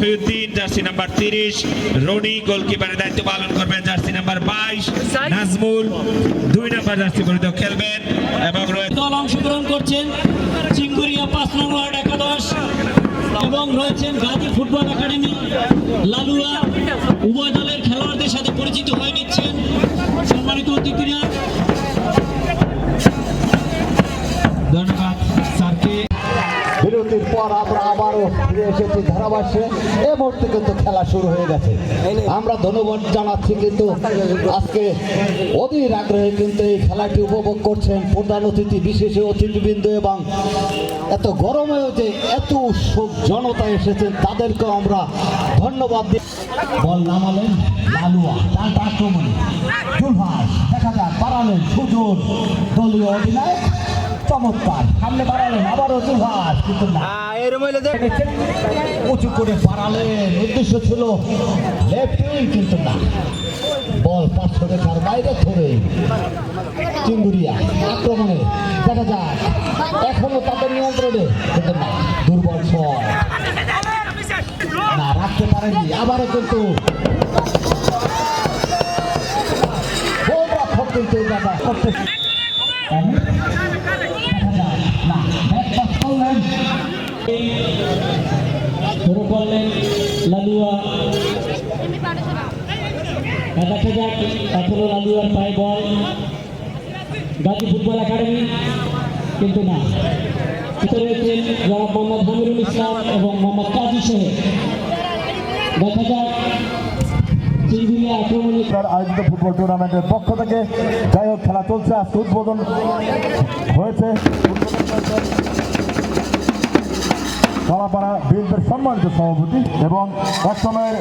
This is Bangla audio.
মহিউদ্দিন জার্সি নাম্বার 30, রনি গোলকিপারের দায়িত্ব পালন করবেন জার্সি নাম্বার 22, নাজমুল 2 নম্বর জার্সি পরিহিত খেলবেন এবং দল অংশগ্রহণ করছেন চিঙ্গুরিয়া 5 নং ওয়ার্ড একাদশ এবং রয়েছেন গাজী ফুটবল একাডেমি লালুয়া। উভয় দলের খেলোয়াড়দের সাথে পরিচিত হয়ে নিচ্ছেন সম্মানিত অতিথিরা। ধন্যবাদ স্যারকে। বিরতির পর আমরা আবারও ফিরে এসেছি ধারাভাষ্যে। এই মুহূর্তে কিন্তু খেলা শুরু হয়ে গেছে। আমরা ধন্যবাদ জানাচ্ছি কিন্তু আজকে অধীর আগ্রহে কিন্তু এই খেলাটি উপভোগ করছেন প্রধান অতিথি, বিশেষ অতিথিবৃন্দ এবং এত গরমেও যে এত উৎসুক জনতা এসেছেন তাদেরকেও আমরা ধন্যবাদ দিই। বল নামালেন লালুয়া, তার আক্রমণে জুলহাস, দেখা যাক বাড়ালেন সুজন, দলীয় অধিনায়ক চমৎকার, সামনে বাড়ালেন আবারও জুলহাস, কিন্তু না উঁচু করে বাড়ালেন, উদ্দেশ্য ছিল লেফট উইং, কিন্তু না, বল 500 রেখার বাইরে ধরে চিঙ্গুরিয়া আক্রমণে, দেখা যাক এখনো তাদের নিয়ন্ত্রণে, কিন্তু না, দুর্বল ছয়, না রাখতে পারেনি। আবারও কিন্তু গোলরক্ষক কিন্তু এটা করতে শুরু করলেন লালুয়া। দেখা যাক এখনো লালুয়ার পায়ে বল, গাজী ফুটবল একাডেমি, কিন্তু না, রয়েছেন জনাব মোহাম্মদ হামিরুল ইসলাম এবং মোহাম্মদ কাজী সোহেল। দেখা যাক চিঙ্গুরিয়া আক্রমণে আয়োজিত ফুটবল টুর্নামেন্টের পক্ষ থেকে যাই হোক খেলা চলছে। আজকে উদ্বোধন হয়েছে কলাপাড়া বিএনপির সম্মানিত সভাপতি এবং এক সময়ের